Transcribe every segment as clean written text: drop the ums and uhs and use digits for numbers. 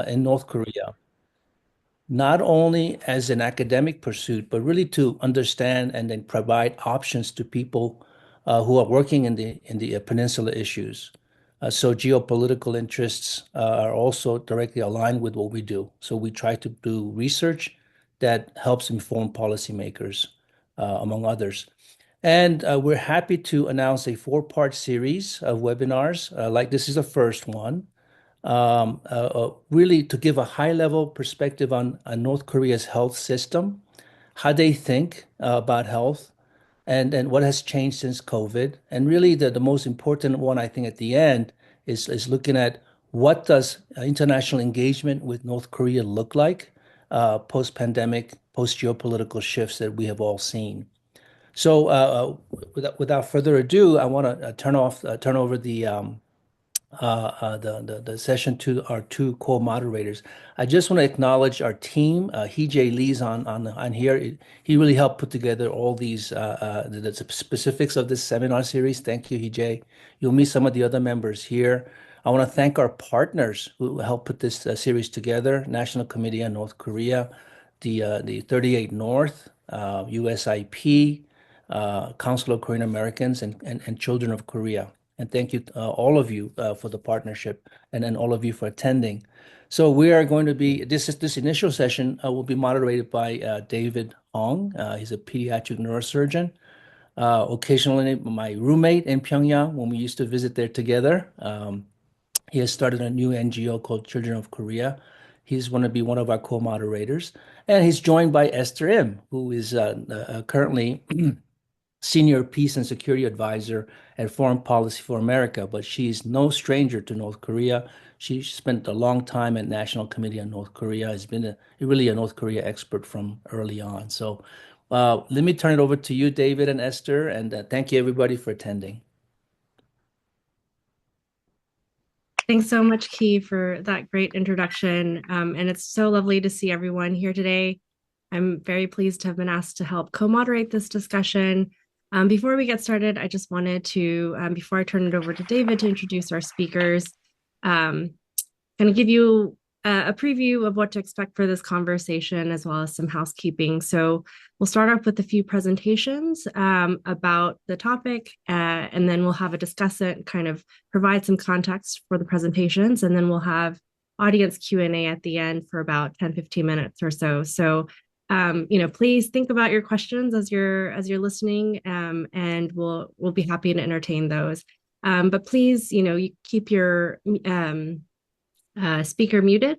in North Korea, not only as an academic pursuit, but really to understand and then provide options to people who are working in the peninsula issues. So geopolitical interests are also directly aligned with what we do. So we try to do research that helps inform policymakers, among others. And we're happy to announce a four-part series of webinars. Like this is the first one, really to give a high-level perspective on North Korea's health system, how they think about health, and what has changed since COVID. And really, the most important one, I think, at the end is looking at what does international engagement with North Korea look like post-pandemic, post-geopolitical shifts that we have all seen. So, without further ado, I want to turn over the session to our two co-moderators. I just want to acknowledge our team. Hee Lee's on here. He really helped put together all these the specifics of this seminar series. Thank you, Hee. You'll meet some of the other members here. I want to thank our partners who helped put this series together: National Committee on North Korea, the 38 North, USIP, Council of Korean Americans, and Children of Korea. And thank you, all of you, for the partnership, and then all of you for attending. So we are going to be this initial session will be moderated by David Hong. He's a pediatric neurosurgeon. Occasionally, my roommate in Pyongyang when we used to visit there together. He has started a new NGO called Children of Korea. He's going to be one of our co-moderators, and he's joined by Esther Im, who is currently Senior Peace and Security Advisor at Foreign Policy for America, but she's no stranger to North Korea. She spent a long time at National Committee on North Korea, has been really a North Korea expert from early on. So let me turn it over to you, David and Esther, and thank you everybody for attending. Thanks so much, Key, for that great introduction. And it's so lovely to see everyone here today. I'm very pleased to have been asked to help co-moderate this discussion. Before we get started, I just wanted to, before I turn it over to David to introduce our speakers, kind of give you a preview of what to expect for this conversation, as well as some housekeeping. So we'll start off with a few presentations about the topic, and then we'll have a discussant kind of provide some context for the presentations, and then we'll have audience Q&A at the end for about 10-15 minutes or so. So please think about your questions as you're listening, and we'll be happy to entertain those. But please, you keep your speaker muted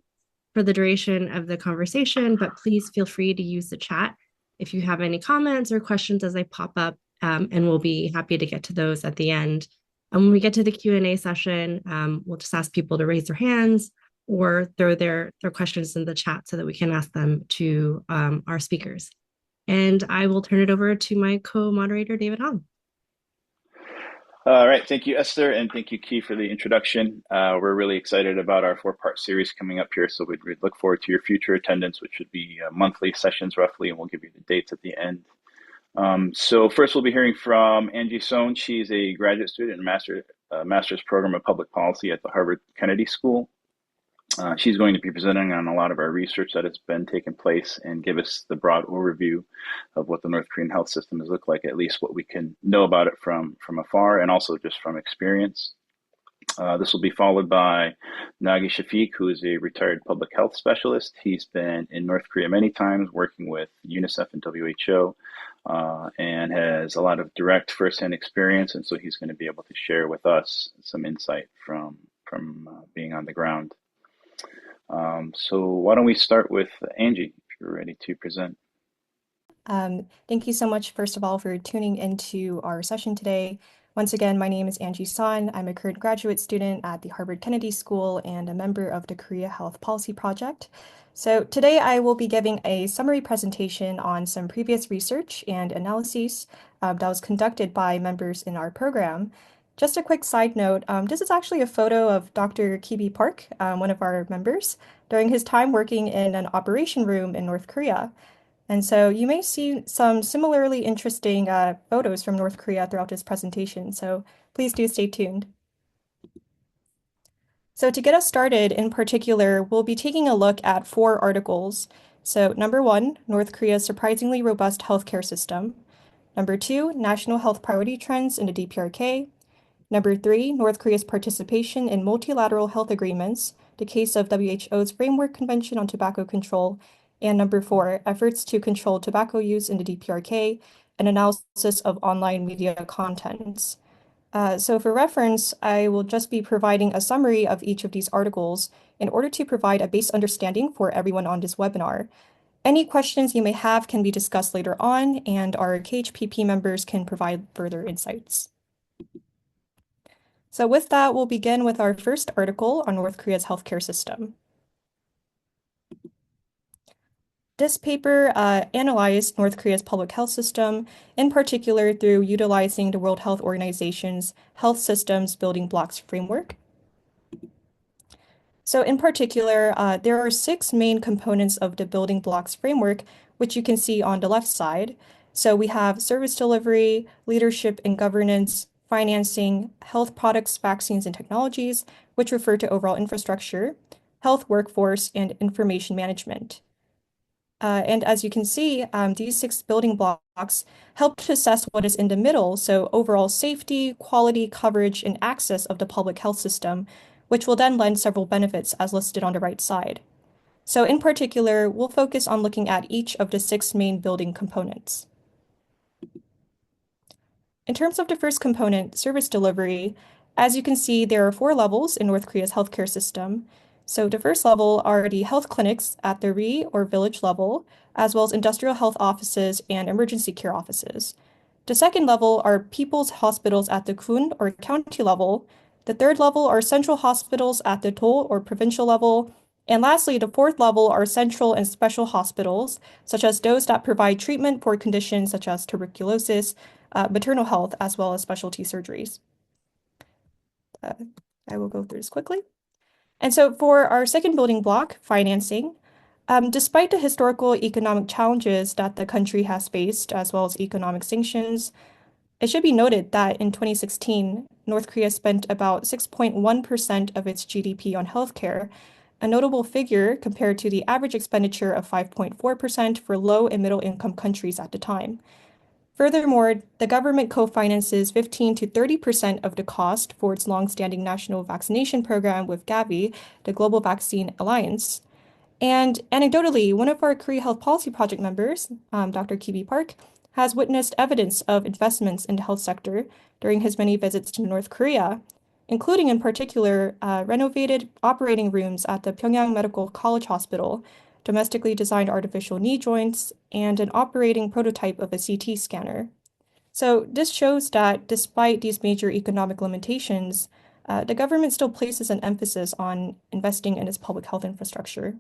for the duration of the conversation, but please feel free to use the chat if you have any comments or questions as they pop up, and we'll be happy to get to those at the end. And when we get to the Q&A session, we'll just ask people to raise their hands or throw their questions in the chat so that we can ask them to our speakers. And I will turn it over to my co-moderator, David Hong. All right, thank you, Esther, and thank you, Key, for the introduction. We're really excited about our four-part series coming up here, so we'd look forward to your future attendance, which should be monthly sessions roughly, and we'll give you the dates at the end. So first we'll be hearing from Angie Sohn. She's a graduate student in master's program of public policy at the Harvard Kennedy School. She's going to be presenting on a lot of our research that has been taking place and give us the broad overview of what the North Korean health system has looked like, at least what we can know about it from afar and also just from experience. This will be followed by Nagi Shafiq, who is a retired public health specialist. He's been in North Korea many times working with UNICEF and WHO, and has a lot of direct firsthand experience. And so he's going to be able to share with us some insight from being on the ground. So why don't we start with Angie, if you're ready to present. Thank you so much, first of all, for tuning into our session today. Once again, my name is Angie Son. I'm a current graduate student at the Harvard Kennedy School and a member of the Korea Health Policy Project. So today I will be giving a summary presentation on some previous research and analyses that was conducted by members in our program. Just a quick side note, this is actually a photo of Dr. Ki Park, one of our members, during his time working in an operation room in North Korea. And so you may see some similarly interesting photos from North Korea throughout this presentation, so please do stay tuned. So to get us started, in particular, we'll be taking a look at 4 articles. So number 1, North Korea's surprisingly robust healthcare system. Number 2, national health priority trends in the DPRK. Number 3, North Korea's participation in multilateral health agreements, the case of WHO's Framework Convention on Tobacco Control. And number 4, efforts to control tobacco use in the DPRK, an analysis of online media contents. So for reference, I will just be providing a summary of each of these articles in order to provide a base understanding for everyone on this webinar. Any questions you may have can be discussed later on, and our KHPP members can provide further insights. So with that, we'll begin with our first article on North Korea's healthcare system. This paper analyzed North Korea's public health system, in particular through utilizing the World Health Organization's Health Systems Building Blocks framework. So in particular, there are 6 main components of the building blocks framework, which you can see on the left side. So we have service delivery, leadership and governance, financing, health products, vaccines, and technologies, which refer to overall infrastructure, health workforce, and information management. And as you can see, these 6 building blocks help to assess what is in the middle, so overall safety, quality, coverage, and access of the public health system, which will then lend several benefits as listed on the right side. So in particular, we'll focus on looking at each of the 6 main building components. In terms of the first component, service delivery, as you can see, there are 4 levels in North Korea's healthcare system. So the first level are the health clinics at the ri or village level, as well as industrial health offices and emergency care offices. The second level are people's hospitals at the kun or county level. The third level are central hospitals at the do or provincial level. And lastly, the fourth level are central and special hospitals, such as those that provide treatment for conditions such as tuberculosis, maternal health, as well as specialty surgeries. I will go through this quickly. And so for our second building block, financing, despite the historical economic challenges that the country has faced, as well as economic sanctions, it should be noted that in 2016, North Korea spent about 6.1% of its GDP on healthcare, a notable figure compared to the average expenditure of 5.4% for low and middle income countries at the time. Furthermore, the government co-finances 15 to 30% of the cost for its long-standing national vaccination program with Gavi, the Global Vaccine Alliance. And anecdotally, one of our Korea Health Policy Project members, Dr. Ki Park, has witnessed evidence of investments in the health sector during his many visits to North Korea, including in particular renovated operating rooms at the Pyongyang Medical College Hospital, domestically designed artificial knee joints, and an operating prototype of a CT scanner. So this shows that despite these major economic limitations, the government still places an emphasis on investing in its public health infrastructure.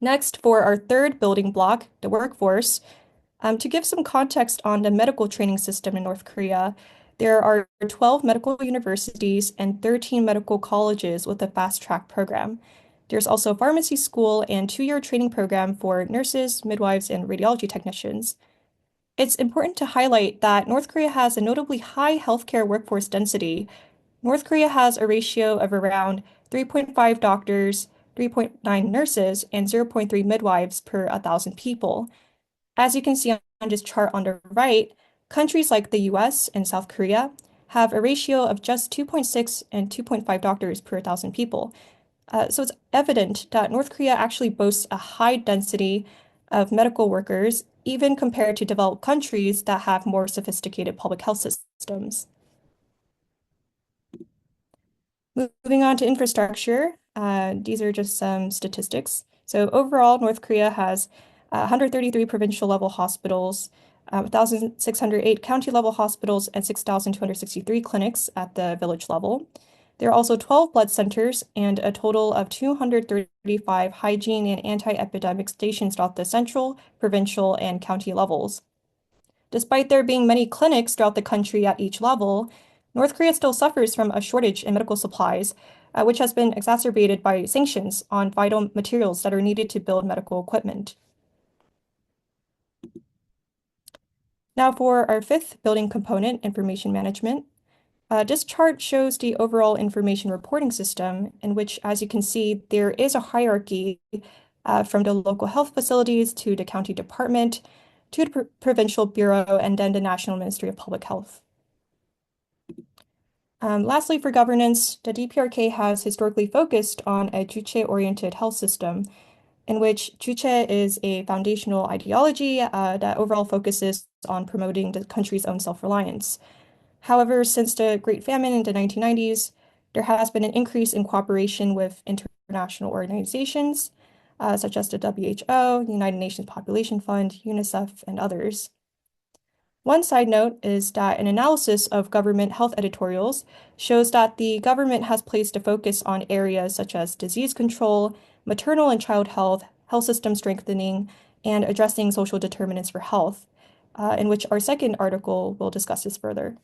Next, for our third building block, the workforce, to give some context on the medical training system in North Korea, there are 12 medical universities and 13 medical colleges with a fast-track program. There's also a pharmacy school and 2-year training program for nurses, midwives, and radiology technicians. It's important to highlight that North Korea has a notably high healthcare workforce density. North Korea has a ratio of around 3.5 doctors, 3.9 nurses, and 0.3 midwives per 1,000 people. As you can see on this chart on the right, countries like the US and South Korea have a ratio of just 2.6 and 2.5 doctors per 1,000 people. So it's evident that North Korea actually boasts a high density of medical workers, even compared to developed countries that have more sophisticated public health systems. Moving on to infrastructure, these are just some statistics. So overall, North Korea has 133 provincial level hospitals, 1,608 county level hospitals, and 6,263 clinics at the village level. There are also 12 blood centers and a total of 235 hygiene and anti-epidemic stations throughout the central, provincial, and county levels. Despite there being many clinics throughout the country at each level, North Korea still suffers from a shortage in medical supplies, which has been exacerbated by sanctions on vital materials that are needed to build medical equipment. Now for our fifth building component, information management. This chart shows the overall information reporting system, in which, as you can see, there is a hierarchy from the local health facilities to the county department to the provincial bureau and then the National Ministry of Public Health. Lastly, for governance, the DPRK has historically focused on a juche-oriented health system, in which juche is a foundational ideology that overall focuses on promoting the country's own self-reliance. However, since the Great Famine in the 1990s, there has been an increase in cooperation with international organizations, such as the WHO, United Nations Population Fund, UNICEF, and others. One side note is that an analysis of government health editorials shows that the government has placed a focus on areas such as disease control, maternal and child health, health system strengthening, and addressing social determinants for health, in which our second article will discuss this further.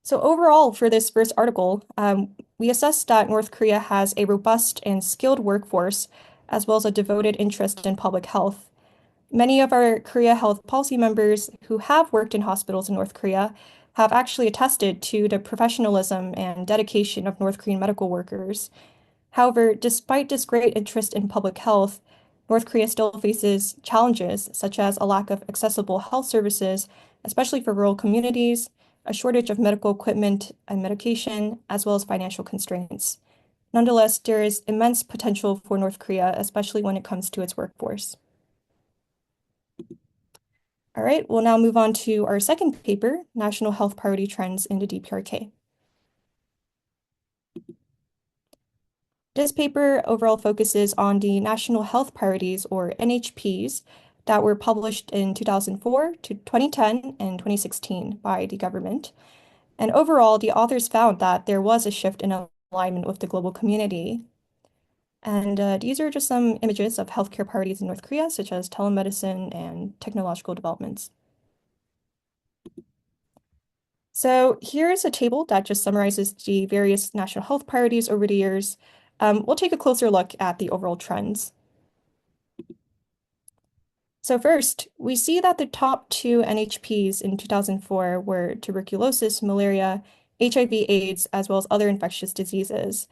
So overall, for this first article, we assessed that North Korea has a robust and skilled workforce, as well as a devoted interest in public health. Many of our Korea Health Policy members who have worked in hospitals in North Korea have actually attested to the professionalism and dedication of North Korean medical workers. However, despite this great interest in public health, North Korea still faces challenges such as a lack of accessible health services, especially for rural communities, a shortage of medical equipment and medication, as well as financial constraints. Nonetheless, there is immense potential for North Korea, especially when it comes to its workforce. All right, we'll now move on to our second paper, National Health Priority Trends in the DPRK. This paper overall focuses on the National Health Priorities, or NHPs, that were published in 2004 to 2010 and 2016 by the government. And overall, the authors found that there was a shift in alignment with the global community. And these are just some images of healthcare priorities in North Korea, such as telemedicine and technological developments. So here's a table that just summarizes the various national health priorities over the years. We'll take a closer look at the overall trends. So first, we see that the top two NHPs in 2004 were tuberculosis, malaria, HIV/AIDS, as well as other infectious diseases.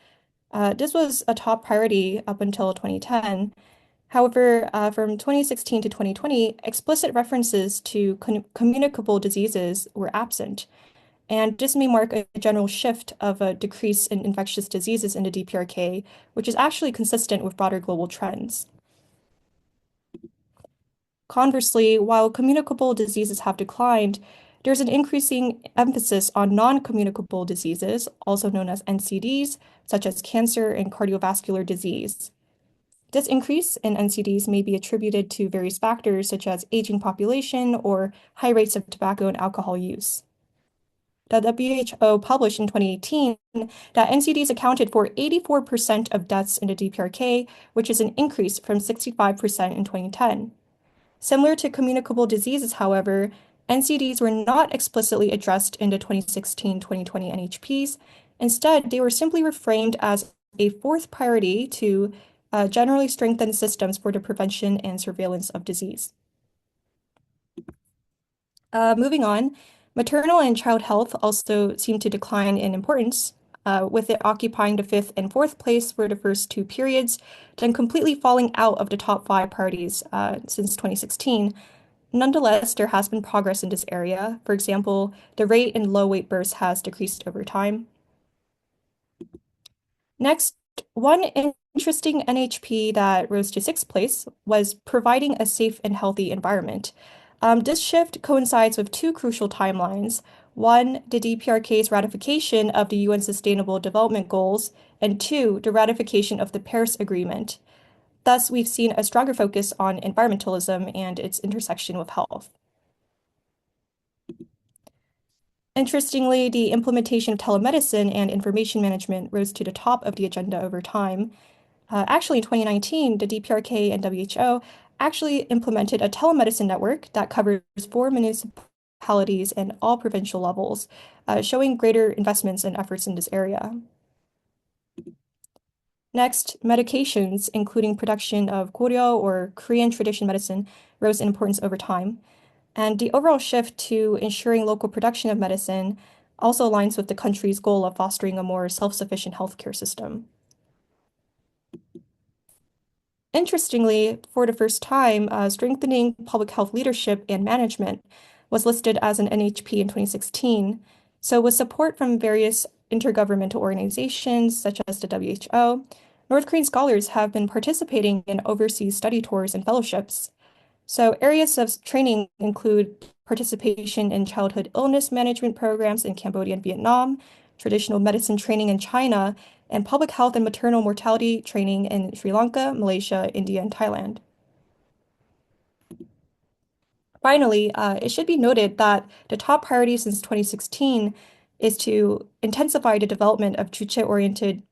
This was a top priority up until 2010. However, from 2016 to 2020, explicit references to communicable diseases were absent. And this may mark a general shift of a decrease in infectious diseases in the DPRK, which is actually consistent with broader global trends. Conversely, while communicable diseases have declined, there's an increasing emphasis on non-communicable diseases, also known as NCDs, such as cancer and cardiovascular disease. This increase in NCDs may be attributed to various factors such as aging population or high rates of tobacco and alcohol use. The WHO published in 2018 that NCDs accounted for 84% of deaths in the DPRK, which is an increase from 65% in 2010. Similar to communicable diseases, however, NCDs were not explicitly addressed in the 2016-2020 NHPs. Instead, they were simply reframed as a fourth priority to generally strengthen systems for the prevention and surveillance of disease. Moving on, maternal and child health also seem to decline in importance, with it occupying the fifth and fourth place for the first two periods, then completely falling out of the top five priorities since 2016. Nonetheless, there has been progress in this area. For example, the rate in low-weight births has decreased over time. Next, one interesting NHP that rose to sixth place was providing a safe and healthy environment. This shift coincides with two crucial timelines. One, the DPRK's ratification of the UN Sustainable Development Goals, and two, the ratification of the Paris Agreement. Thus, we've seen a stronger focus on environmentalism and its intersection with health. Interestingly, the implementation of telemedicine and information management rose to the top of the agenda over time. Actually, in 2019, the DPRK and WHO actually implemented a telemedicine network that covers 4 municipalities and all provincial levels, showing greater investments and efforts in this area. Next, medications, including production of Koryo or Korean tradition medicine, rose in importance over time. And the overall shift to ensuring local production of medicine also aligns with the country's goal of fostering a more self-sufficient healthcare system. Interestingly, for the first time, strengthening public health leadership and management was listed as an NHP in 2016. So with support from various intergovernmental organizations such as the WHO, North Korean scholars have been participating in overseas study tours and fellowships. So areas of training include participation in childhood illness management programs in Cambodia and Vietnam, traditional medicine training in China, and public health and maternal mortality training in Sri Lanka, Malaysia, India, and Thailand. Finally, it should be noted that the top priority since 2016 is to intensify the development of Juche-oriented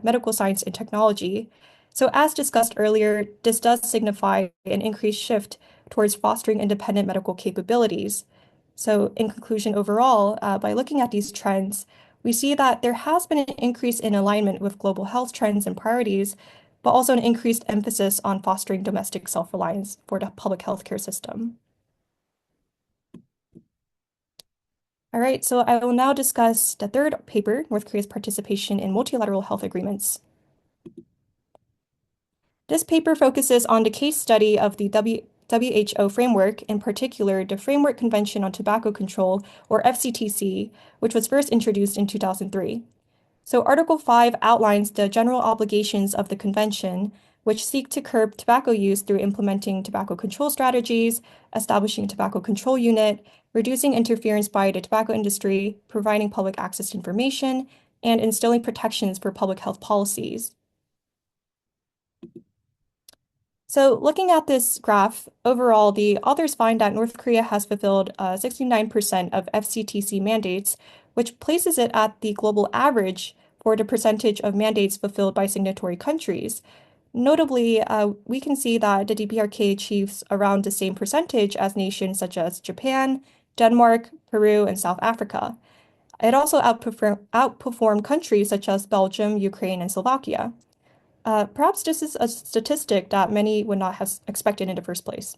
medical science and technology. So as discussed earlier, this does signify an increased shift towards fostering independent medical capabilities. So in conclusion, overall, by looking at these trends, we see that there has been an increase in alignment with global health trends and priorities, but also an increased emphasis on fostering domestic self-reliance for the public healthcare system. All right, so I will now discuss the third paper, North Korea's participation in multilateral health agreements. This paper focuses on the case study of the WHO framework, in particular, the Framework Convention on Tobacco Control, or FCTC, which was first introduced in 2003. So Article 5 outlines the general obligations of the convention, which seek to curb tobacco use through implementing tobacco control strategies, establishing a tobacco control unit, reducing interference by the tobacco industry, providing public access to information, and instilling protections for public health policies. So looking at this graph, overall, the authors find that North Korea has fulfilled 69% of FCTC mandates, which places it at the global average for the percentage of mandates fulfilled by signatory countries. Notably, we can see that the DPRK achieves around the same percentage as nations such as Japan, Denmark, Peru, and South Africa. It also outperformed countries such as Belgium, Ukraine, and Slovakia. Perhaps this is a statistic that many would not have expected in the first place.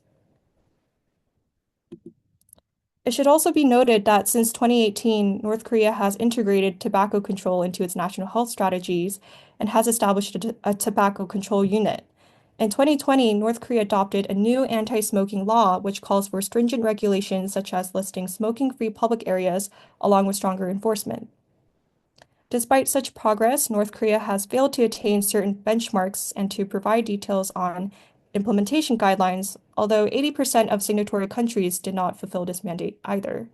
It should also be noted that since 2018, North Korea has integrated tobacco control into its national health strategies and has established a tobacco control unit. In 2020, North Korea adopted a new anti-smoking law, which calls for stringent regulations such as listing smoking-free public areas along with stronger enforcement. Despite such progress, North Korea has failed to attain certain benchmarks and to provide details on implementation guidelines, although 80% of signatory countries did not fulfill this mandate either.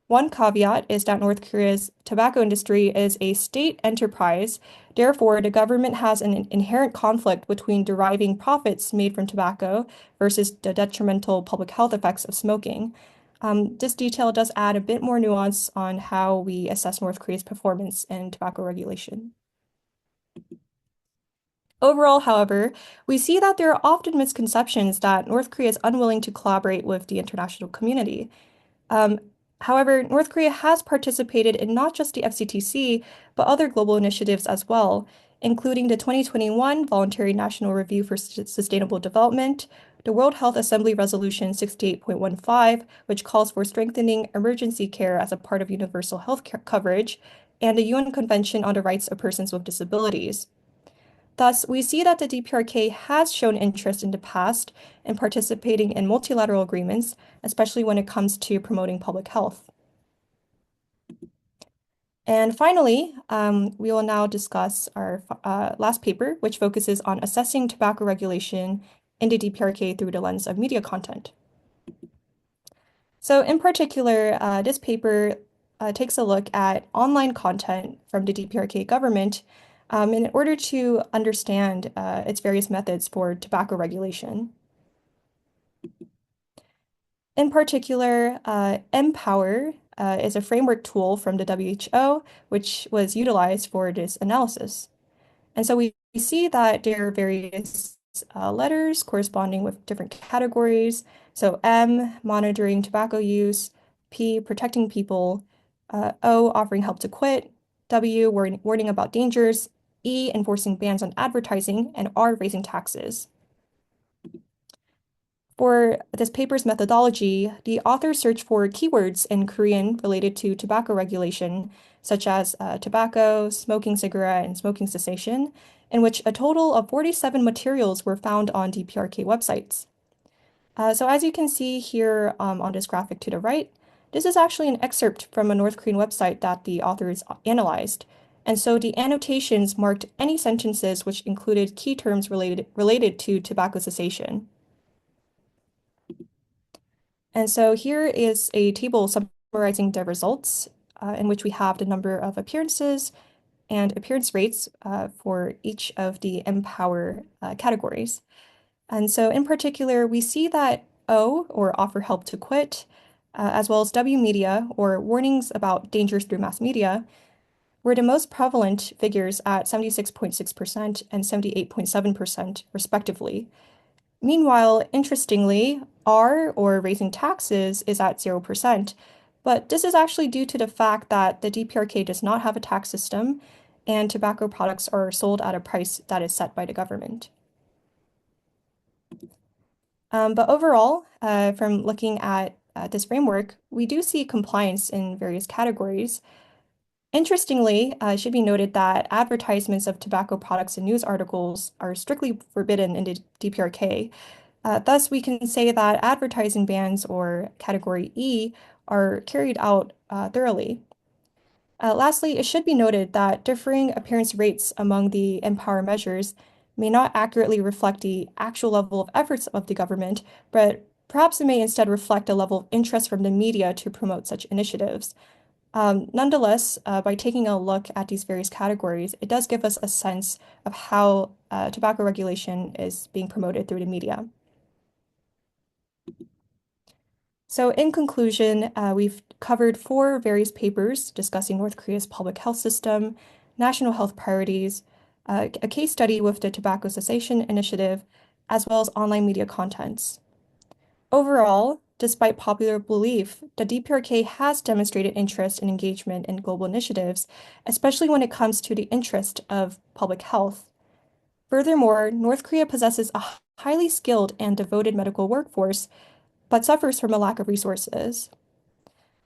One caveat is that North Korea's tobacco industry is a state enterprise. Therefore, the government has an inherent conflict between deriving profits made from tobacco versus the detrimental public health effects of smoking. This detail does add a bit more nuance on how we assess North Korea's performance in tobacco regulation. Overall, however, we see that there are often misconceptions that North Korea is unwilling to collaborate with the international community. However, North Korea has participated in not just the FCTC, but other global initiatives as well, including the 2021 Voluntary National Review for Sustainable Development, the World Health Assembly Resolution 68.15, which calls for strengthening emergency care as a part of universal health coverage, and the UN Convention on the Rights of Persons with Disabilities. Thus, we see that the DPRK has shown interest in the past in participating in multilateral agreements, especially when it comes to promoting public health. And finally, we will now discuss our last paper, which focuses on assessing tobacco regulation in the DPRK through the lens of media content. So in particular, this paper takes a look at online content from the DPRK government in order to understand its various methods for tobacco regulation. In particular, Empower is a framework tool from the WHO, which was utilized for this analysis. And so we see that there are various letters corresponding with different categories. So M, monitoring tobacco use, P, protecting people, O, offering help to quit, W, warning about dangers, E, enforcing bans on advertising, and R, raising taxes. For this paper's methodology, the authors searched for keywords in Korean related to tobacco regulation, such as tobacco, smoking cigarette, and smoking cessation, in which a total of 47 materials were found on DPRK websites. So as you can see here on this graphic to the right, this is actually an excerpt from a North Korean website that the authors analyzed. And so the annotations marked any sentences which included key terms related to tobacco cessation. And so here is a table summarizing the results in which we have the number of appearances and appearance rates for each of the Empower categories. And so in particular, we see that O, or offer help to quit, as well as W media, or warnings about dangers through mass media, were the most prevalent figures at 76.6% and 78.7% respectively. Meanwhile, interestingly, R, or raising taxes, is at 0%, but this is actually due to the fact that the DPRK does not have a tax system and tobacco products are sold at a price that is set by the government. But overall, from looking at this framework, we do see compliance in various categories. Interestingly, it should be noted that advertisements of tobacco products in news articles are strictly forbidden in the DPRK. Thus, we can say that advertising bans, or category E, are carried out thoroughly. Lastly, it should be noted that differing appearance rates among the Empower measures may not accurately reflect the actual level of efforts of the government, but perhaps it may instead reflect a level of interest from the media to promote such initiatives. Nonetheless, by taking a look at these various categories, it does give us a sense of how tobacco regulation is being promoted through the media. So in conclusion, we've covered 4 various papers discussing North Korea's public health system, national health priorities, a case study with the Tobacco Cessation Initiative, as well as online media contents. Overall, despite popular belief, the DPRK has demonstrated interest and engagement in global initiatives, especially when it comes to the interest of public health. Furthermore, North Korea possesses a highly skilled and devoted medical workforce, but suffers from a lack of resources.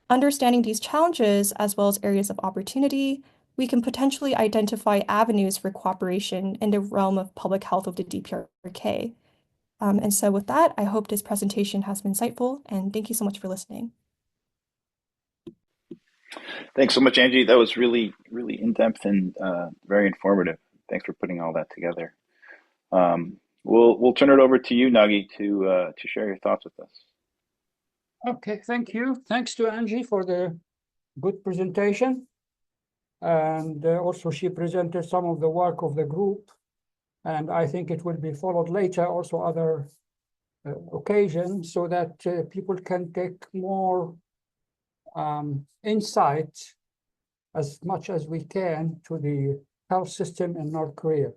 Understanding these challenges, as well as areas of opportunity, we can potentially identify avenues for cooperation in the realm of public health with the DPRK. And so with that, I hope this presentation has been insightful, and thank you so much for listening. Thanks so much, Angie. That was really, really in-depth and very informative. Thanks for putting all that together. We'll turn it over to you, Nagi, to share your thoughts with us. Okay, thank you. Thanks to Angie for the good presentation. And also she presented some of the work of the group. And I think it will be followed later, also other occasions, so that people can take more insight as much as we can to the health system in North Korea.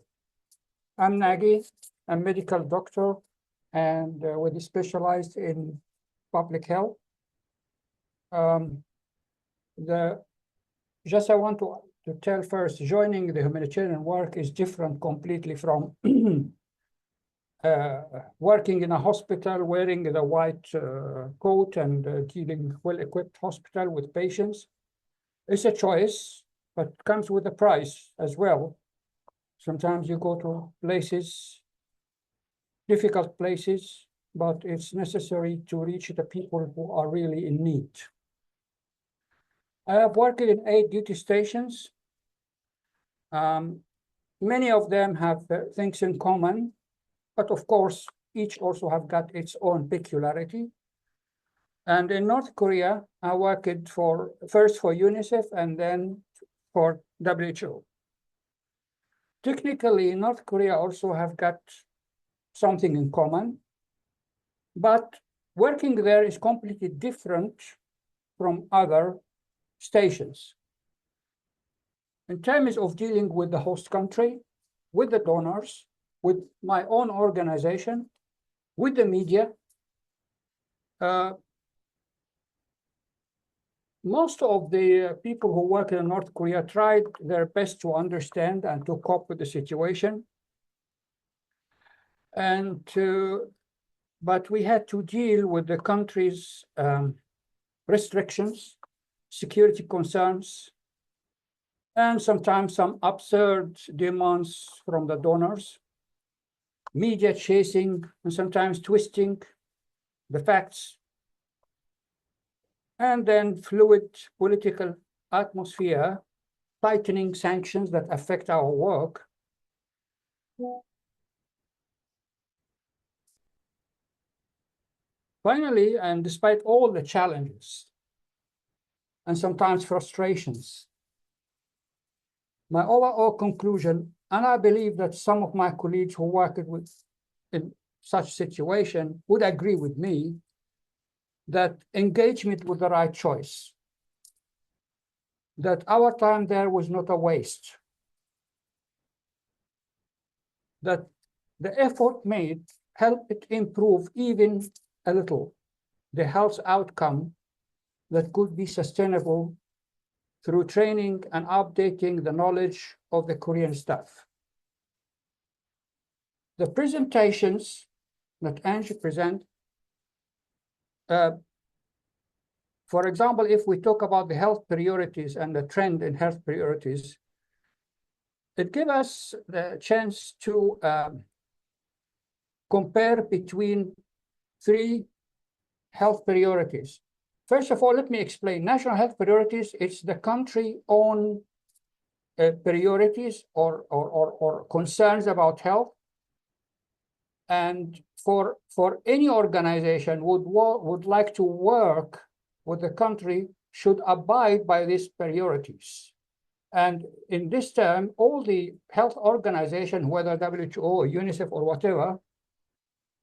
I'm Nagi, a medical doctor, and we're specialized in public health. Just I want to tell first, joining the humanitarian work is different completely from working in a hospital, wearing the white coat and dealing well-equipped hospital with patients. It's a choice, but comes with a price as well. Sometimes you go to places, difficult places, but it's necessary to reach the people who are really in need. I have worked in 8 duty stations. Many of them have things in common, but of course, each also have got its own peculiarity. And in North Korea, I worked first for UNICEF and then for WHO. Technically, North Korea also have got something in common, but working there is completely different from other stations. In terms of dealing with the host country, with the donors, with my own organization, with the media, most of the people who work in North Korea tried their best to understand and to cope with the situation. And but we had to deal with the country's restrictions, security concerns, and sometimes some absurd demands from the donors, media chasing and sometimes twisting the facts, and then fluid political atmosphere, tightening sanctions that affect our work. Finally, and despite all the challenges and sometimes frustrations, my overall conclusion, and I believe that some of my colleagues who work in such situation would agree with me, that engagement was the right choice, that our time there was not a waste, that the effort made helped it improve even a little the health outcome that could be sustainable through training and updating the knowledge of the Korean staff. The presentations that Angie present, for example, if we talk about the health priorities and the trend in health priorities, it gives us the chance to compare between three health priorities. First of all, let me explain. National health priorities, it's the country-owned priorities or concerns about health. And for any organization would like to work with the country should abide by these priorities. And in this term, all the health organizations, whether WHO or UNICEF or whatever,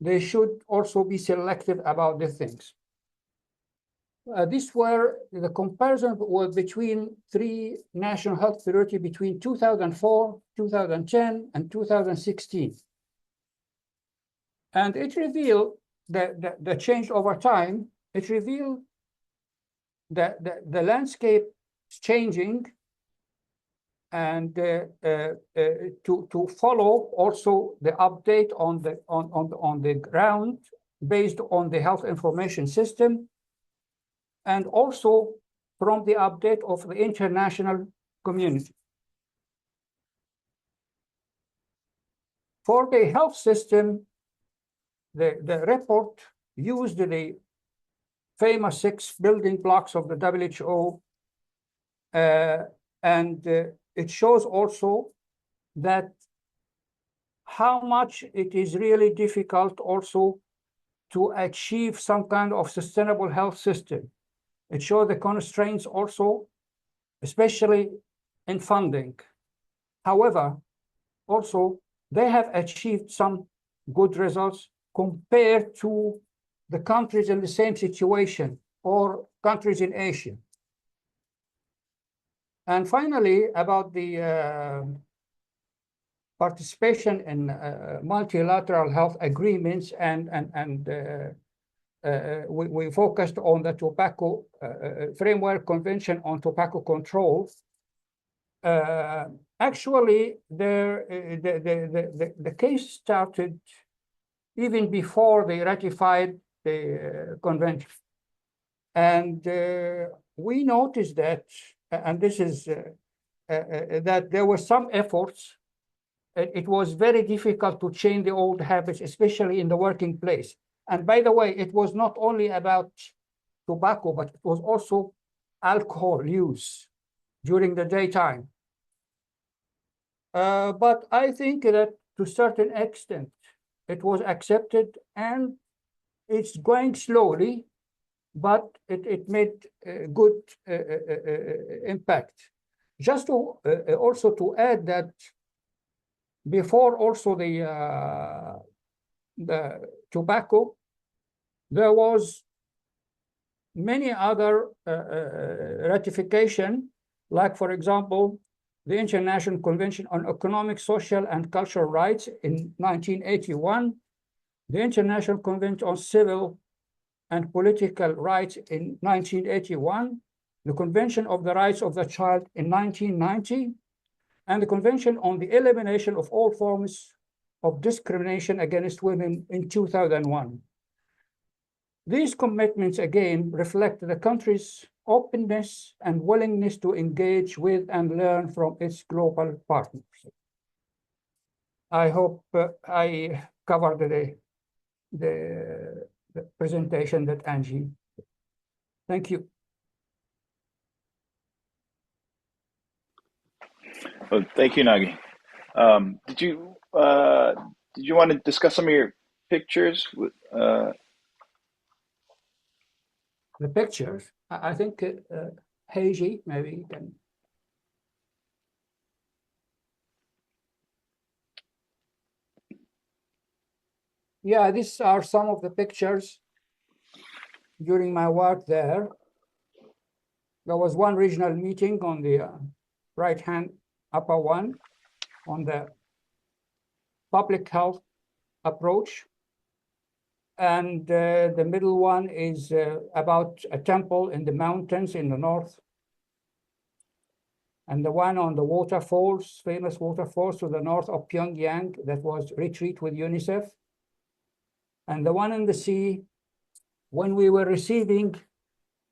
they should also be selective about these things. These were the comparison was between three national health priorities between 2004, 2010, and 2016. And it revealed the change over time. It revealed that the landscape is changing, and to follow also the update on the ground based on the health information system, and also from the update of the international community. For the health system, the report used the famous 6 building blocks of the WHO, and it shows also that how much it is really difficult also to achieve some kind of sustainable health system. It shows the constraints also, especially in funding. However, also they have achieved some good results compared to the countries in the same situation or countries in Asia. And finally, about the participation in multilateral health agreements, we focused on the tobacco framework convention on tobacco control. Actually, the case started even before they ratified the convention. And we noticed that, and this is that there were some efforts. It was very difficult to change the old habits, especially in the working place. And by the way, it was not only about tobacco, but it was also alcohol use during the daytime. But I think that to a certain extent, it was accepted, and it's going slowly, but it made good impact. Just to also to add that before also the tobacco, there was many other ratification, like for example, the International Convention on Economic, Social, and Cultural Rights in 1981, the International Convention on Civil and Political Rights in 1981, the Convention of the Rights of the Child in 1990, and the Convention on the Elimination of All Forms of Discrimination Against Women in 2001. These commitments, again, reflect the country's openness and willingness to engage with and learn from its global partners. I hope I covered the presentation that Angie. Thank you. Well, thank you, Nagi. Did you want to discuss some of your pictures? The pictures, I think Heiji, maybe you can. Yeah, these are some of the pictures during my work there. There was one regional meeting on the right-hand upper one on the public health approach. And the middle one is about a temple in the mountains in the north. And the one on the waterfalls, famous waterfalls to the north of Pyongyang, that was retreat with UNICEF. And the one in the sea, when we were receiving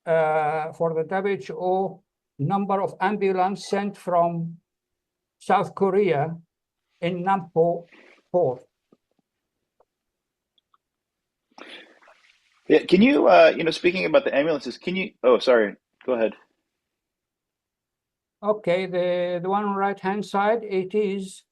for the WHO number of ambulance sent from South Korea in Nampo port. Yeah, can you, speaking about the ambulances, can you, oh, sorry, go ahead. Okay, the one on the right-hand side, it is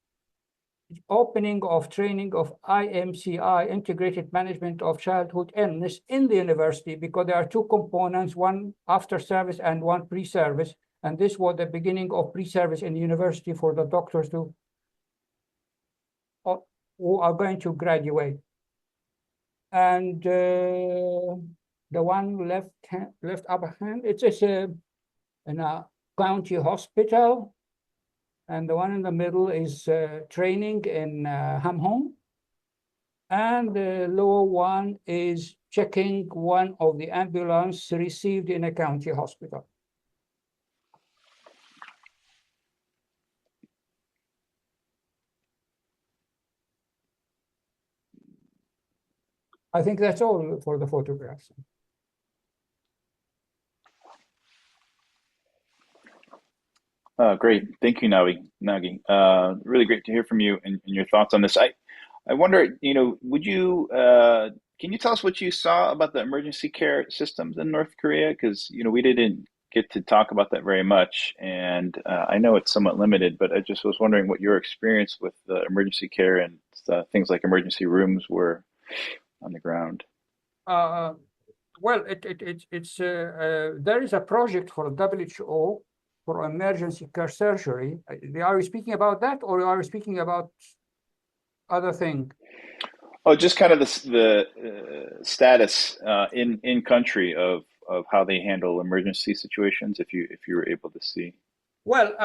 opening of training of IMCI, Integrated Management of Childhood Illness in the university, because there are two components, one after service and one pre-service. And this was the beginning of pre-service in the university for the doctors who are going to graduate. And the one left upper hand, it's in a county hospital. And the one in the middle is training in Hamhung. And the lower one is checking one of the ambulance received in a county hospital. I think that's all for the photographs. Great. Thank you, Nagi. Really great to hear from you and your thoughts on this. I wonder, would you, can you tell us what you saw about the emergency care systems in North Korea? Because, we didn't get to talk about that very much. And I know it's somewhat limited, but I just was wondering what your experience with the emergency care and things like emergency rooms were on the ground. Well, there is a project for WHO for emergency care surgery. Are we speaking about that, or are we speaking about other thing? Oh, just kind of the status in country of how they handle emergency situations, if you were able to see. Well,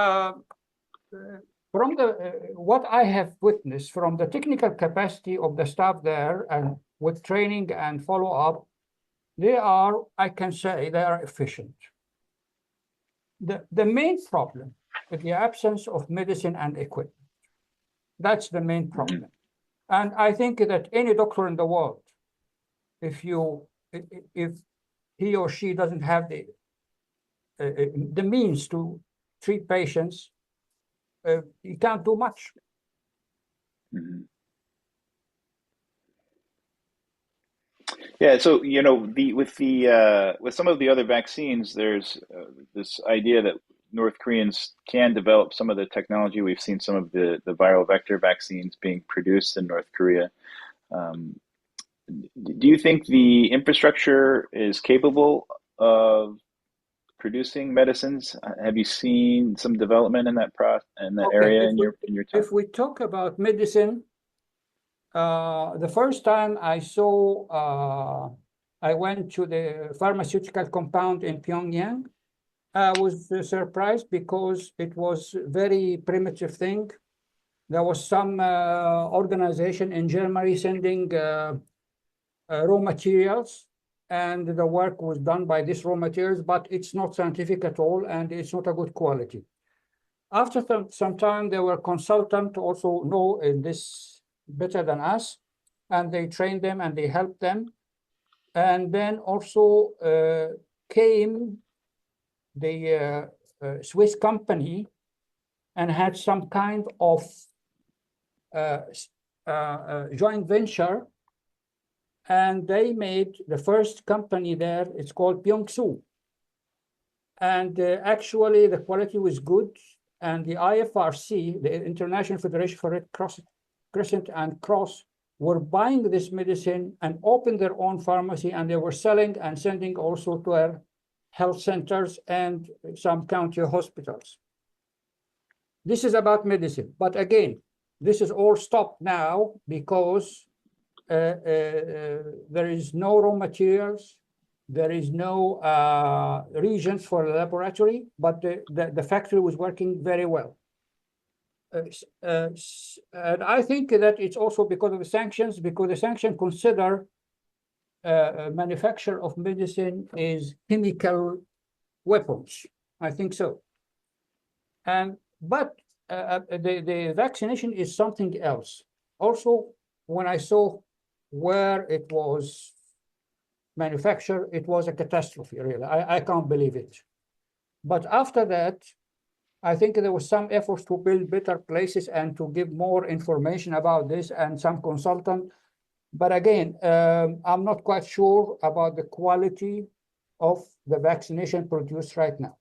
from what I have witnessed from the technical capacity of the staff there, and with training and follow-up, I can say they are efficient. The main problem is the absence of medicine and equipment. That's the main problem. Mm-hmm. And I think that any doctor in the world, if he or she doesn't have the means to treat patients, he can't do much. Mm-hmm. Yeah, so with some of the other vaccines, there's this idea that North Koreans can develop some of the technology. We've seen some of the viral vector vaccines being produced in North Korea. Do you think the infrastructure is capable of producing medicines? Have you seen some development in that area in your time? If we talk about medicine, the first time I went to the pharmaceutical compound in Pyongyang. I was surprised because it was a very primitive thing. There was some organization in Germany sending raw materials, and the work was done by these raw materials, but it's not scientific at all, and it's not a good quality. After some time, there were consultants also know this better than us, and they trained them and they helped them. And then also came the Swiss company and had some kind of joint venture. And they made the first company there. It's called Pyeongsu. And actually, the quality was good. And the IFRC, the International Federation for Red Crescent and Cross, were buying this medicine and opened their own pharmacy. And they were selling and sending also to our health centers and some county hospitals. This is about medicine. But again, this is all stopped now because there is no raw materials, there is no regions for the laboratory, but the factory was working very well. And I think that it's also because of the sanctions, because the sanctions consider manufacture of medicine is chemical weapons. I think so. But the vaccination is something else. Also, when I saw where it was manufactured, it was a catastrophe, really. I can't believe it. But after that, I think there was some efforts to build better places and to give more information about this and some consultant. But again, I'm not quite sure about the quality of the vaccination produced right now.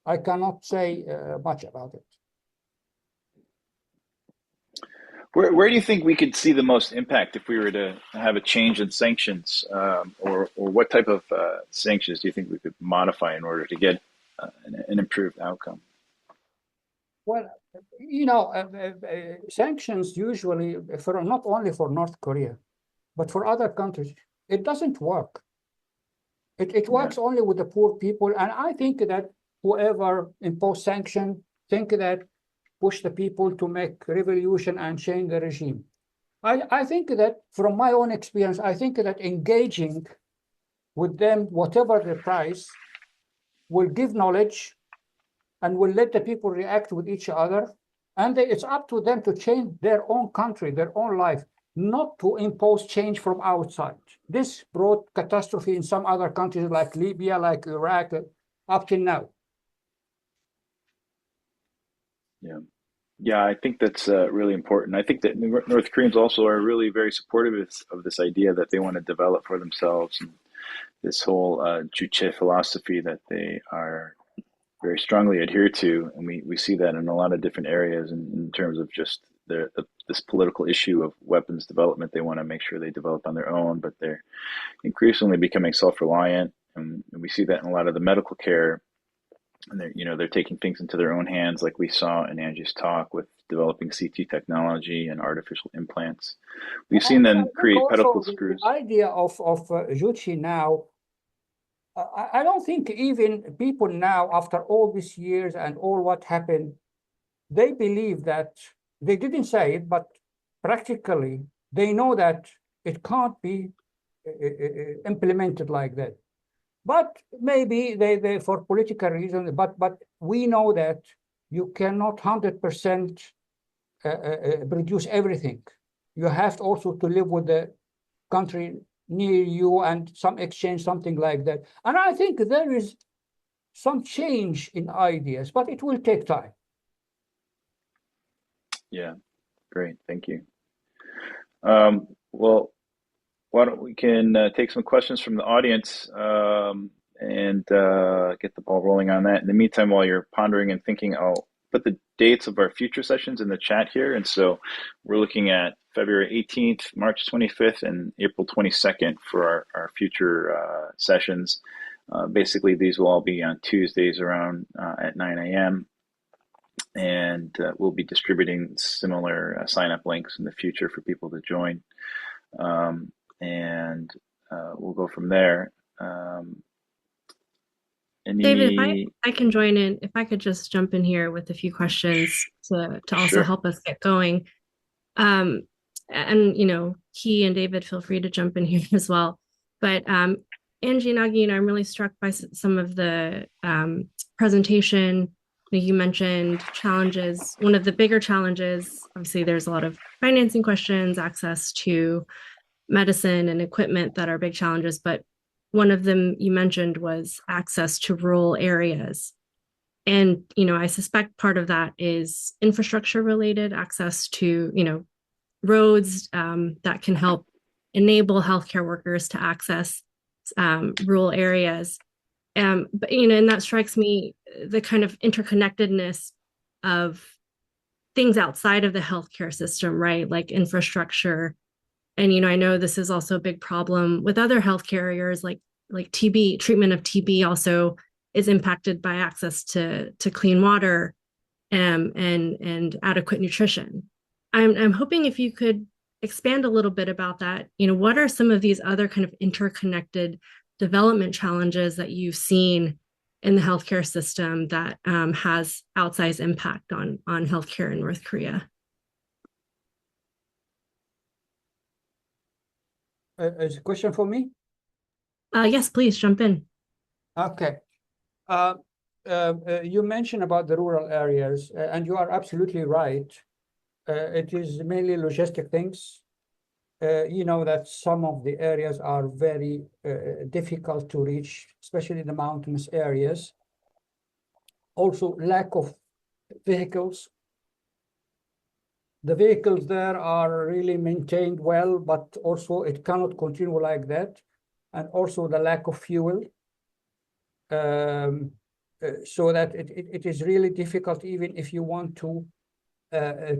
I cannot say much about it. Where do you think we could see the most impact if we were to have a change in sanctions, or what type of sanctions do you think we could modify in order to get an improved outcome? Well, you know, sanctions usually, for not only for North Korea, but for other countries, it doesn't work. It works only with the poor people. And I think that whoever imposed sanction think that push the people to make revolution and change the regime. I think that from my own experience, I think that engaging with them, whatever the price, will give knowledge and will let the people react with each other. And it's up to them to change their own country, their own life, not to impose change from outside. This brought catastrophe in some other countries like Libya, like Iraq, up till now. Yeah, I think that's really important. I think that North Koreans also are really very supportive of this idea that they want to develop for themselves, and this whole Juche philosophy that they are very strongly adhere to. And we see that in a lot of different areas in terms of just this political issue of weapons development. They want to make sure they develop on their own, but they're increasingly becoming self-reliant. And we see that in a lot of the medical care. And they're taking things into their own hands, like we saw in Angie's talk with developing CT technology and artificial implants. We've seen them create pedicle screws. The idea of Juche now, I don't think even people now, after all these years and all what happened, they believe that, they didn't say it, but practically they know that it can't be implemented like that. But maybe they for political reasons, but we know that you cannot 100% produce everything. You have also to live with the country near you and some exchange, something like that. And I think there is some change in ideas, but it will take time. Yeah, great, thank you. Well, why don't we can take some questions from the audience and get the ball rolling on that. In the meantime, while you're pondering and thinking, I'll put the dates of our future sessions in the chat here. And so we're looking at February 18th, March 25th, and April 22nd for our future sessions. Basically, these will all be on Tuesdays around at 9 a.m. And we'll be distributing similar sign-up links in the future for people to join. And we'll go from there. David, if I can join in, if I could just jump in here with a few questions to also help us get going. And Key and David, feel free to jump in here as well. But Angie and Nagi, I'm really struck by some of the presentation. You mentioned challenges. One of the bigger challenges, obviously, there's a lot of financing questions, access to medicine and equipment that are big challenges, but one of them you mentioned was access to rural areas. And, I suspect part of that is infrastructure related, access to, roads that can help enable healthcare workers to access rural areas. But, and that strikes me, the kind of interconnectedness of things outside of the healthcare system, right? Like infrastructure. And, I know this is also a big problem with other health carriers, like TB, treatment of TB also is impacted by access to clean water and adequate nutrition. I'm hoping if you could expand a little bit about that. What are some of these other kind of interconnected development challenges that you've seen in the healthcare system that has outsized impact on healthcare in North Korea? Is a question for me? Yes, please jump in. Okay. You mentioned about the rural areas, and you are absolutely right. It is mainly logistic things. That some of the areas are very difficult to reach, especially the mountainous areas. Also, lack of vehicles. The vehicles there are really maintained well, but also it cannot continue like that. And also the lack of fuel. So that it is really difficult even if you want to